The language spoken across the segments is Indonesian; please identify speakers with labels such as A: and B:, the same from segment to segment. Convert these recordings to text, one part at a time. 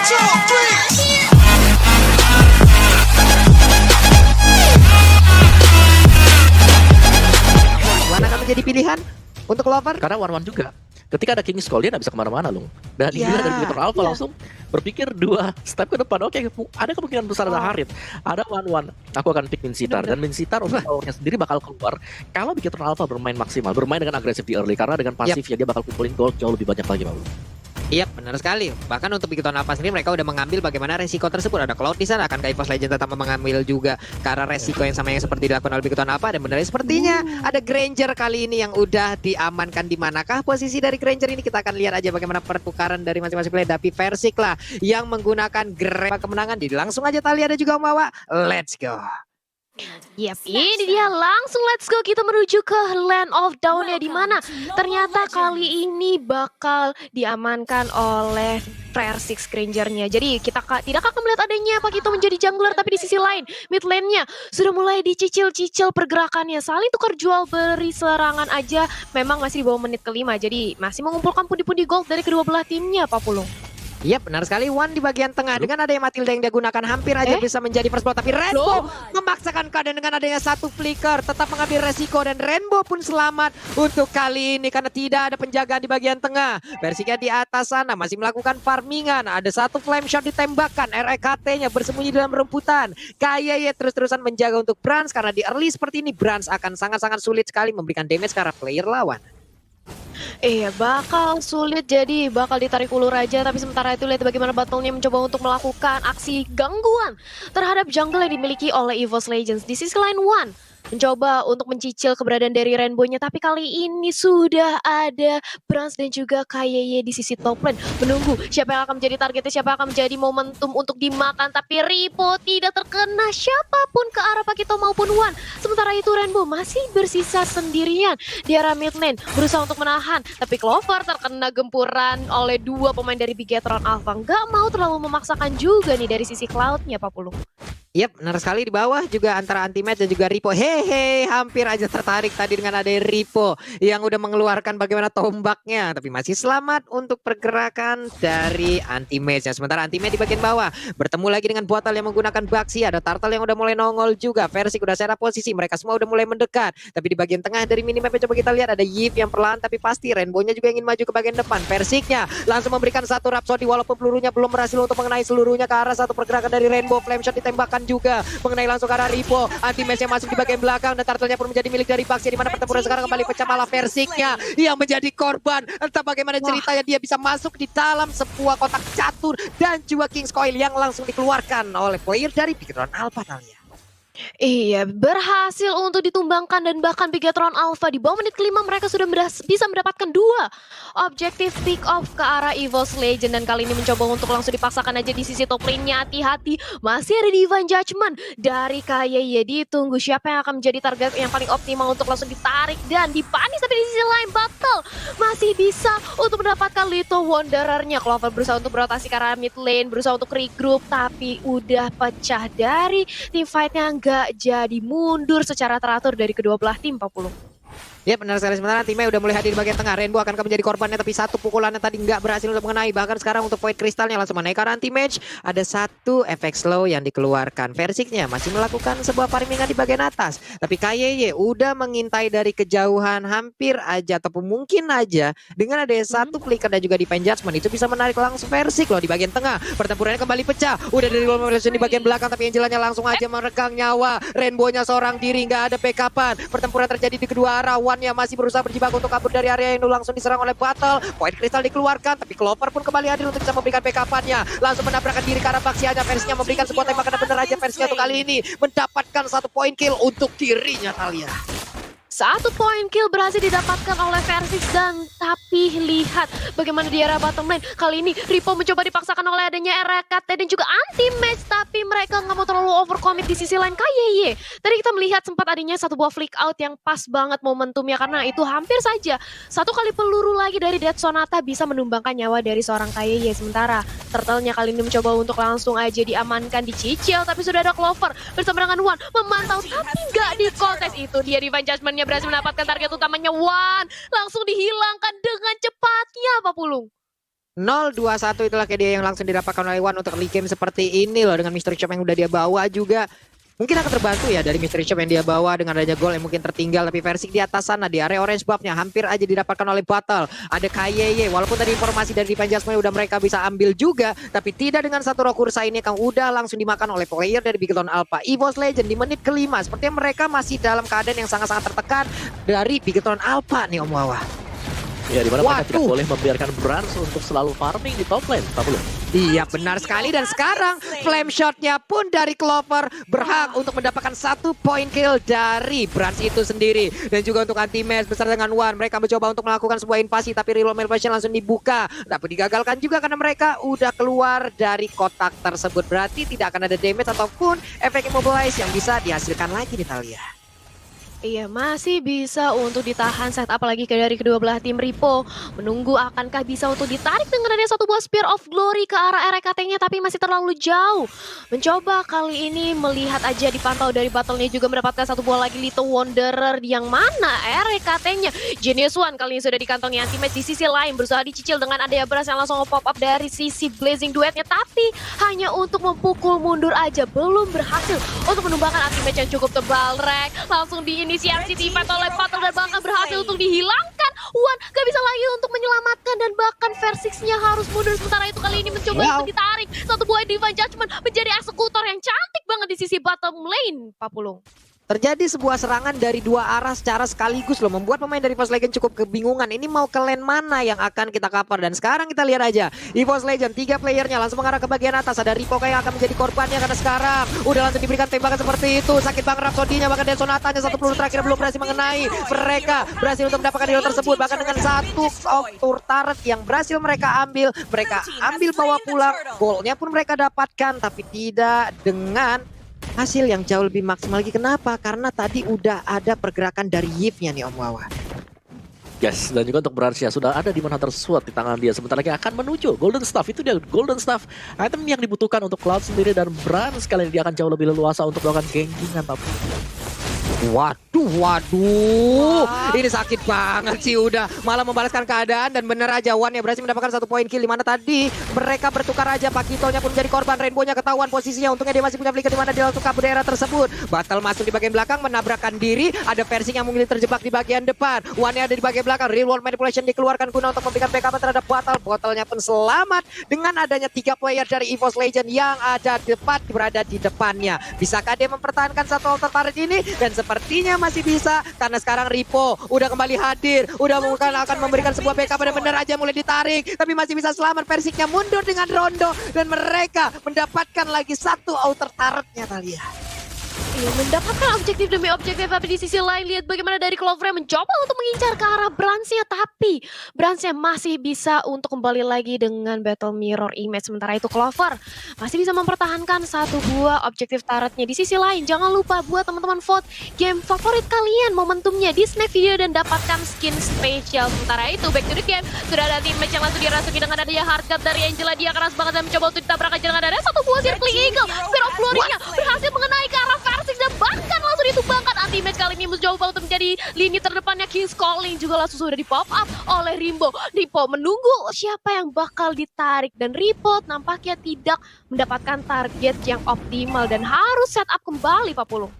A: Wan akan menjadi pilihan untuk Clover.
B: Karena one-one juga. Ketika ada King Skull dia nggak bisa kemana-mana loh. Dan
A: Ya,
B: gila dari Victor Alpha
A: iya.
B: langsung berpikir 2 step ke depan. Oke, ada kemungkinan besar ada Harit. Ada one-one. Aku akan pick Mincitar. Dan Mincitar untuk powernya sendiri bakal keluar kalau Victor Alpha bermain maksimal. Bermain dengan agresif di early. Karena dengan pasifnya dia bakal kumpulin gold jauh lebih banyak lagi, Mau.
A: Iya, benar sekali. Bahkan untuk Bikiton Alpha sendiri mereka udah mengambil bagaimana resiko tersebut. Ada Cloud di sana, akan EVOS Legend tetap mengambil juga karena resiko yang sama yang seperti dilakukan oleh Bikiton Alpha. Dan benar sepertinya ada Granger kali ini yang udah diamankan. Di manakah posisi dari Granger ini? Kita akan lihat aja bagaimana pertukaran dari masing-masing player. Tapi Versik lah yang menggunakan grab kemenangan. Jadi langsung aja Talia ada juga membawa. Let's go.
C: Yap, ini dia langsung let's go kita menuju ke Land of Dawn ya, di mana ternyata kali ini bakal diamankan oleh Rare Six Granger-nya. Jadi kita tidak akan melihat adanya Pakito menjadi jungler, tapi di sisi lain mid lane-nya sudah mulai dicicil-cicil pergerakannya. Saling tukar jual beri serangan aja memang masih di bawah menit kelima. Jadi masih mengumpulkan pundi-pundi gold dari kedua belah timnya, Pak Pulung.
A: Iya benar sekali, Wan di bagian tengah dengan adanya Matilda yang dia gunakan hampir aja bisa menjadi first blood, tapi Rainbow memaksakan keadaan dengan adanya satu flicker tetap mengambil resiko dan Rainbow pun selamat untuk kali ini karena tidak ada penjagaan di bagian tengah. Versinya di atas sana masih melakukan farmingan, ada satu flame shot ditembakkan, REKT-nya bersembunyi dalam rumputan. Kaye terus-terusan menjaga untuk Brans karena di early seperti ini Brans akan sangat-sangat sulit sekali memberikan damage ke arah player lawan.
C: Iya, bakal sulit, jadi bakal ditarik ulur aja. Tapi sementara itu lihat bagaimana battle-nya mencoba untuk melakukan aksi gangguan terhadap jungle yang dimiliki oleh EVOS Legends. Di sisi lain One mencoba untuk mencicil keberadaan dari Rainbow-nya, tapi kali ini sudah ada Brans dan juga Kaye di sisi top lane menunggu siapa yang akan menjadi targetnya, siapa yang akan menjadi momentum untuk dimakan. Tapi Ripo tidak terkena siapapun ke arah Pakito maupun Wan. Sementara itu Rainbow masih bersisa sendirian di arah mid lane berusaha untuk menahan, tapi Clover terkena gempuran oleh dua pemain dari Bigetron Alpha. Nggak mau terlalu memaksakan juga nih dari sisi Cloud-nya, Pak Pulung.
A: Yap, benar sekali, di bawah juga antara Anti-Match dan juga Ripo. Hehe, hampir aja tertarik tadi dengan ada Ripo yang udah mengeluarkan bagaimana tombaknya. Tapi masih selamat untuk pergerakan dari Anti-Match. Sementara Anti-Match di bagian bawah bertemu lagi dengan Botal yang menggunakan Baxi. Ada Turtle yang udah mulai nongol juga. Versik udah secara posisi, mereka semua udah mulai mendekat. Tapi di bagian tengah dari minimapnya coba kita lihat ada Yip yang perlahan tapi pasti. Rainbow-nya juga ingin maju ke bagian depan. Versiknya langsung memberikan satu Rhapsody walaupun pelurunya belum berhasil untuk mengenai seluruhnya ke arah satu pergerakan dari Rainbow. Flame shot ditembakkan juga mengenai langsung ke arah Ripo. Anti-Match yang masuk di bagian belakang dan Turtle-nya pun menjadi milik dari Baxi, di mana pertempuran sekarang kembali pecah, malah Versiknya yang menjadi korban. Entah bagaimana ceritanya dia bisa masuk di dalam sebuah kotak catur dan juga King's Coil yang langsung dikeluarkan oleh player dari Bigetron Alpha Talia.
C: Iya, berhasil untuk ditumbangkan dan bahkan Bigetron Alpha di bawah menit kelima mereka sudah bisa mendapatkan dua objektif pick off ke arah EVOS Legend, dan kali ini mencoba untuk langsung dipaksakan aja di sisi top lane-nya. Hati-hati, masih ada Divine Judgment dari Kaye. Ditunggu siapa yang akan menjadi target yang paling optimal untuk langsung ditarik dan dipanis. Tapi di sisi lain Battle masih bisa untuk mendapatkan Little Wanderer-nya. Clover berusaha untuk berotasi ke arah mid lane, berusaha untuk regroup, tapi udah pecah dari team fight-nya. Gak jadi, mundur secara teratur dari kedua belah tim, Pak Pulung.
A: Ya benar sekali, sementara timnya udah mulai hadir di bagian tengah. Rainbow akan menjadi korbannya, tapi satu pukulannya tadi nggak berhasil untuk mengenai. Bahkan sekarang untuk Void Crystalnya langsung menaik ke Anti-Match. Ada satu efek slow yang dikeluarkan. Versiknya masih melakukan sebuah farmingan di bagian atas. Tapi Kaye udah mengintai dari kejauhan hampir aja, ataupun mungkin aja dengan ada satu flicker dan juga Divine Judgment itu bisa menarik langsung Versik loh di bagian tengah. Pertempurannya kembali pecah. Udah dari di bagian belakang, tapi Angelanya langsung aja meregang nyawa. Rainbow-nya seorang diri, nggak ada backupan. Pertempuran terjadi di kedua arah. Wan-nya masih berusaha berjibaku untuk kabur dari area yang langsung diserang oleh Battle. Void Crystal dikeluarkan, tapi Clover pun kembali hadir untuk bisa memberikan backupannya. Langsung menabrakkan diri ke arah Baxi aja. Versinya memberikan sebuah tembakan, bener aja Versinya untuk kali ini mendapatkan satu poin kill untuk dirinya Talia.
C: Satu poin kill berhasil didapatkan oleh Versix, dan tapi lihat bagaimana di area bottom lane. Kali ini Ripo mencoba dipaksakan oleh adanya RKT dan juga Anti-Match, tapi mereka nggak mau terlalu overcommit di sisi lain Kaye. Tadi kita melihat sempat adanya satu buah flick out yang pas banget momentumnya, karena itu hampir saja satu kali peluru lagi dari Death Sonata bisa menumbangkan nyawa dari seorang Kaye. Sementara Turtle-nya kali ini mencoba untuk langsung aja diamankan, dicicil, tapi sudah ada Clover bersama dengan Wan memantau, tapi nggak di kontes itu. Dia Divine Judgment-nya berhasil mendapatkan target utamanya. Wan langsung dihilangkan dengan cepatnya, Pak Pulung.
A: 0-2-1 itulah kayak dia yang langsung didapatkan oleh Wan untuk early game seperti ini loh. Dengan Mystery Shop yang udah dia bawa juga mungkin akan terbantu ya dari Mystery Shop yang dia bawa dengan adanya gol yang mungkin tertinggal. Tapi Versik di atas sana di area orange buff-nya hampir aja didapatkan oleh Battle. Ada KYY walaupun tadi informasi dari Divan Jasmine udah mereka bisa ambil juga, tapi tidak dengan satu Rokursa ini yang udah langsung dimakan oleh player dari Bigetron Alpha. EVOS Legend di menit kelima sepertinya mereka masih dalam keadaan yang sangat-sangat tertekan dari Bigetron Alpha nih Om Wawa.
B: Ya, dimana mereka tidak
A: Waduh.
B: boleh membiarkan Brans untuk selalu farming di top lane, tak belum.
A: Iya benar sekali, dan sekarang flame shotnya pun dari Clover berhak untuk mendapatkan 1 point kill dari Brans itu sendiri. Dan juga untuk anti-match beserta dengan Wan, mereka mencoba untuk melakukan sebuah invasi tapi reload malfunction langsung dibuka. Tapi digagalkan juga karena mereka udah keluar dari kotak tersebut. Berarti tidak akan ada damage ataupun efek immobilize yang bisa dihasilkan lagi di Talia.
C: Iya, masih bisa untuk ditahan set up lagi dari kedua belah tim. Ripo menunggu akankah bisa untuk ditarik dengan adanya satu buah Spear of Glory ke arah RKT-nya, tapi masih terlalu jauh. Mencoba kali ini melihat aja dipantau dari battle-nya, juga mendapatkan satu buah lagi Little Wanderer yang mana RKT-nya Genius One kali ini sudah dikantongi anti-match. Di sisi lain berusaha dicicil dengan adanya Brans yang langsung pop up dari sisi Blazing Duetnya, tapi hanya untuk mempukul mundur aja, belum berhasil untuk menumbangkan anti-match yang cukup tebal. Rek langsung diinisiasi tipat oleh Battle dan bahkan berhasil untuk dihilangkan. Wan gak bisa lagi untuk menyelamatkan dan bahkan Versix-nya harus mundur. Sementara itu kali ini mencoba untuk ditarik satu buah Divine Judgment menjadi eksekutor yang cantik banget di sisi bottom lane, Papulung.
A: Terjadi sebuah serangan dari dua arah secara sekaligus loh, membuat pemain dari EVOS Legend cukup kebingungan. Ini mau ke lane mana yang akan kita cover. Dan sekarang kita lihat aja EVOS Legend 3 playernya langsung mengarah ke bagian atas. Ada Ripo yang akan menjadi korbannya karena sekarang udah langsung diberikan tembakan seperti itu. Sakit banget Rhapsody-nya, bahkan dan Sonatanya satu peluru terakhir belum berhasil mengenai. Mereka berhasil untuk mendapatkan hero tersebut, bahkan dengan satu auto turret yang berhasil mereka ambil. Mereka ambil bawa pulang, golnya pun mereka dapatkan, tapi tidak dengan hasil yang jauh lebih maksimal lagi. Kenapa? Karena tadi udah ada pergerakan dari Yip-nya nih Om Wawa.
B: Yes, dan juga untuk Brans ya sudah ada di mana tersuat di tangan dia. Sebentar lagi akan menuju Golden Staff. Itu dia Golden Staff, item yang dibutuhkan untuk Cloud sendiri. Dan Brans kali ini dia akan jauh lebih leluasa untuk melakukan ganking tapi
A: Waduh, ini sakit banget sih, udah malah membalaskan keadaan. Dan bener aja Wan ya berhasil mendapatkan 1 poin kill, dimana tadi mereka bertukar aja. Pakitonya pun menjadi korban, Rainbow-nya ketahuan posisinya. Untungnya dia masih punya flicker dimana dia langsung kabur daerah tersebut. Battle masuk di bagian belakang, menabrakkan diri. Ada Versing yang mungkin terjebak di bagian depan. Wan-nya ada di bagian belakang, Real World Manipulation dikeluarkan guna untuk memberikan backup terhadap Battle. Botolnya pun selamat dengan adanya 3 player dari EVOS Legend yang ada tepat berada di depannya. Bisakah dia mempertahankan satu altar turret ini? Dan sepertinya masih bisa, karena sekarang Ripo udah kembali hadir, udah mungkin akan memberikan sebuah backup. Benar-benar aja mulai ditarik, tapi masih bisa selamat. Versiknya mundur dengan Rondo dan mereka mendapatkan lagi satu outer turretnya Talia.
C: Iya, mendapatkan objektif demi objektif, tapi di sisi lain lihat bagaimana dari Clover yang mencoba untuk mengincar ke arah Brans-nya, tapi Brans-nya masih bisa untuk kembali lagi dengan Battle Mirror Image. Sementara itu Clover masih bisa mempertahankan satu buah objektif turretnya. Di sisi lain jangan lupa buat teman-teman vote game favorit kalian momentumnya di snack video dan dapatkan skin spesial. Sementara itu back to the game, sudah ada tim match yang langsung dirasuki dengan adanya hardcut dari Angela. Dia keras banget dan mencoba untuk ditabrak aja dengan adanya satu buah Circling Eagle. Spear of Glory-nya berhasil mengenai ke arah Versix dan bahkan langsung ditumbangkan. Anti-match kali ini mencoba untuk menjadi lini terdepannya. King's Calling juga langsung sudah di pop up oleh Rimbo. Ripo menunggu siapa yang bakal ditarik dan Ripo nampaknya tidak mendapatkan target yang optimal dan harus set up kembali Papulung.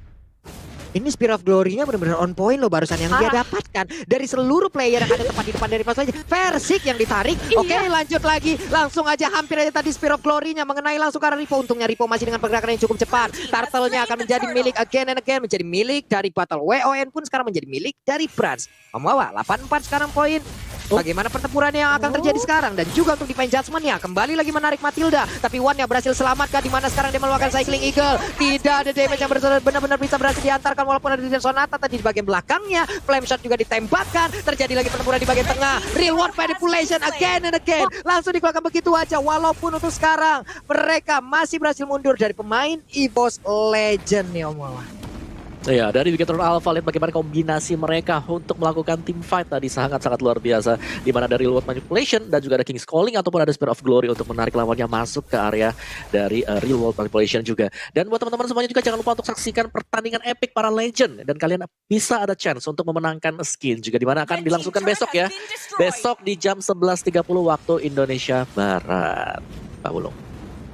A: Ini Spear of Glory-nya benar-benar on point loh barusan yang dia dapatkan dari seluruh player yang ada tepat di depan dari pas aja. Versik yang ditarik. Oke, lanjut lagi. Langsung aja hampir aja tadi Spear of Glory-nya mengenai langsung ke arah Ripo. Untungnya Ripo masih dengan pergerakan yang cukup cepat. Turtle-nya akan menjadi milik again and again, menjadi milik dari Battle. WON pun sekarang menjadi milik dari Brans. Membawa 8-4 sekarang poin. Bagaimana pertempuran yang akan terjadi sekarang? Dan juga untuk Divine Judgment-nya kembali lagi menarik Matilda. Tapi Wan-nya berhasil selamatkan, di mana sekarang dia melakukan Cycling Eagle. Tidak ada damage yang benar-benar bisa berhasil diantarkan walaupun ada di Sonata tadi di bagian belakangnya. Flame Shot juga ditembakkan. Terjadi lagi pertempuran di bagian tengah. Real World Manipulation again and again. Langsung dikeluarkan begitu aja. Walaupun untuk sekarang mereka masih berhasil mundur dari pemain EVOS Legend nih Om Wawan.
B: Ya, dari Bigetron Alpha lihat bagaimana kombinasi mereka untuk melakukan team fight tadi sangat-sangat luar biasa. Di mana ada Real World Manipulation dan juga ada King's Calling ataupun ada Spirit of Glory untuk menarik lawannya masuk ke area dari Real World Manipulation juga. Dan buat teman-teman semuanya juga jangan lupa untuk saksikan pertandingan epic para legend dan kalian bisa ada chance untuk memenangkan skin juga di mana akan dilangsungkan besok ya. Besok di jam 11.30 waktu Indonesia Barat. Pak Wulung.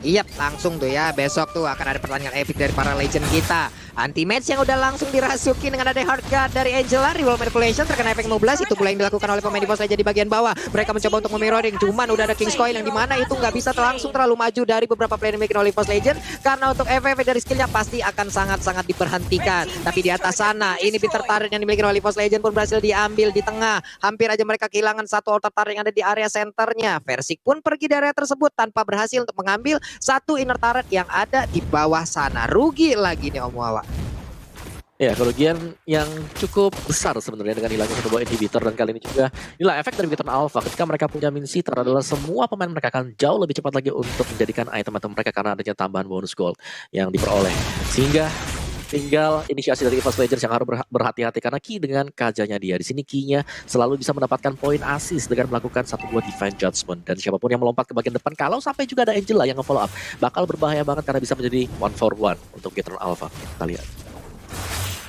A: Iya, langsung tuh ya. Besok tuh akan ada pertandingan epic dari para legend kita. Anti-match yang udah langsung dirasuki dengan ada hard guard dari Angela. Real Manipulation terkena efek 15. Itu pula yang dilakukan oleh pemain EVOS Legends di bagian bawah. Mereka mencoba untuk memirroring. Cuman udah ada King's Coil yang dimana itu nggak bisa langsung terlalu maju dari beberapa player yang dimiliki oleh EVOS Legends. Karena untuk efek dari skillnya pasti akan sangat-sangat diperhentikan. Tapi di atas sana, ini bitter turret yang dimiliki oleh EVOS Legends pun berhasil diambil di tengah. Hampir aja mereka kehilangan satu outer turret yang ada di area senternya. Versik pun pergi dari area tersebut tanpa berhasil untuk mengambil satu inner turret yang ada di bawah sana. Rugi lagi nih Om Wawa.
B: Ya, kerugian yang cukup besar sebenarnya dengan hilangnya satu buah inhibitor dan kali ini juga inilah efek dari Bigetron Alpha ketika mereka punya min sitter adalah semua pemain mereka akan jauh lebih cepat lagi untuk menjadikan item-item mereka karena adanya tambahan bonus gold yang diperoleh. Sehingga tinggal inisiasi dari EVOS Legends yang harus berhati-hati karena Ki dengan kajanya dia. Di sini Ki-nya selalu bisa mendapatkan poin assist dengan melakukan satu buah Divine Judgment. Dan siapapun yang melompat ke bagian depan kalau sampai juga ada Angela yang nge-follow up bakal berbahaya banget karena bisa menjadi 1-for-1 untuk Bigetron Alpha. Kita lihat.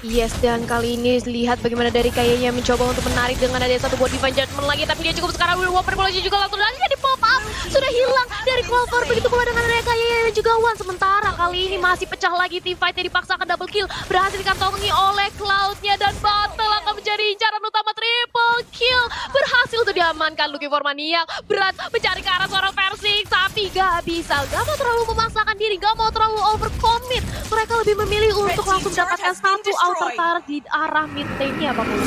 C: Yes, dan kali ini lihat bagaimana dari kayaknya mencoba untuk menarik dengan ada satu buat Divine Judgment lagi, tapi dia cukup sekarang Real World Manipulation juga langsung dari di pop up sudah hilang dari Clover. Begitu pula dengan ada kayaknya dan juga Wan. Sementara kali ini masih pecah lagi team fight-nya dipaksakan double kill berhasil dikantongi oleh Cloud-nya dan battle akan menjadi incaran utama triple kill. Berhasil untuk diamankan Lucky Formania. Berat mencari ke arah seorang Versik tapi gak bisa. Gak mau terlalu memaksakan diri, gak mau terlalu overcommit. Mereka lebih memilih untuk langsung mendapatkan satu outer turret di arah mid lane-nya Pak Pulu.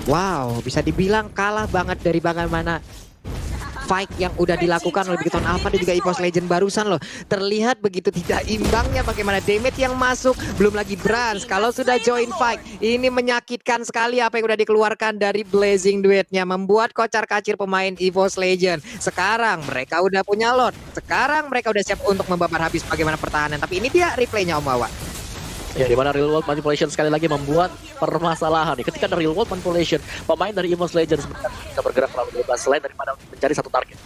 A: Wow, bisa dibilang kalah banget dari bagaimana fight yang udah dilakukan oleh Bigetron Alpha dan juga EVOS Legends barusan loh. Terlihat begitu tidak imbangnya bagaimana damage yang masuk. Belum lagi Brans kalau sudah join fight. Ini menyakitkan sekali apa yang udah dikeluarkan dari Blazing Duet-nya. Membuat kocar-kacir pemain EVOS Legends. Sekarang mereka udah punya Lord. Sekarang mereka udah siap untuk membabar habis bagaimana pertahanan. Tapi ini dia replaynya Om Wawa.
B: Ya, di mana Real World Manipulation sekali lagi membuat permasalahan nih. Ketika ada Real World Manipulation, pemain dari EVOS Legends bisa bergerak terlalu bebas selain daripada mencari satu target.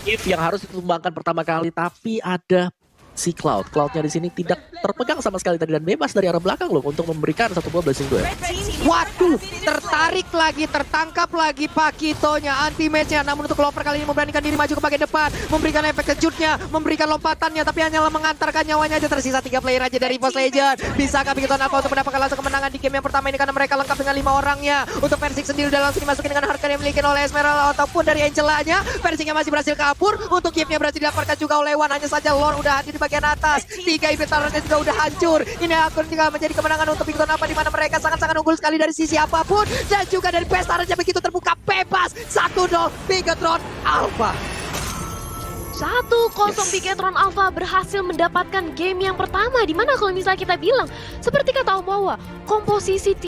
B: If yang harus ditumbangkan pertama kali, tapi ada si Cloud. Cloud-nya di sini tidak terpegang sama sekali tadi dan bebas dari arah belakang loh untuk memberikan satu buah Blazing Duel.
A: Waduh, tertarik lagi, tertangkap lagi Pakitonya, anti-match-nya. Namun untuk Clover kali ini memberanikan diri maju ke bagian depan, memberikan efek kejutnya, memberikan lompatannya, tapi hanyalah mengantarkan nyawanya aja. Tersisa 3 player aja dari EVOS Legends. Bisakah Bigetron Alpha untuk mendapatkan langsung kemenangan di game yang pertama ini karena mereka lengkap dengan 5 orangnya. Untuk Versik sendiri udah langsung dimasukin dengan hardcore yang dimiliki oleh Esmeralda ataupun dari Angela-nya. Versiknya masih berhasil kabur, untuk Kiev-nya berhasil didapatkan juga oleh Wan. Hanya saja Lord udah hadir di bagian atas. 3 inventarnya juga udah hancur. Ini akan tinggal menjadi kemenangan untuk Bigetron Alpha di mana mereka sangat-sangat unggul sekali dari sisi apapun dan juga dari pestarnya begitu terbuka bebas. 1-0 Bigetron Alpha.
C: 1-0 Bigetron Alpha berhasil mendapatkan game yang pertama. Dimana kalau misalnya kita bilang seperti kata Om Wawa, komposisi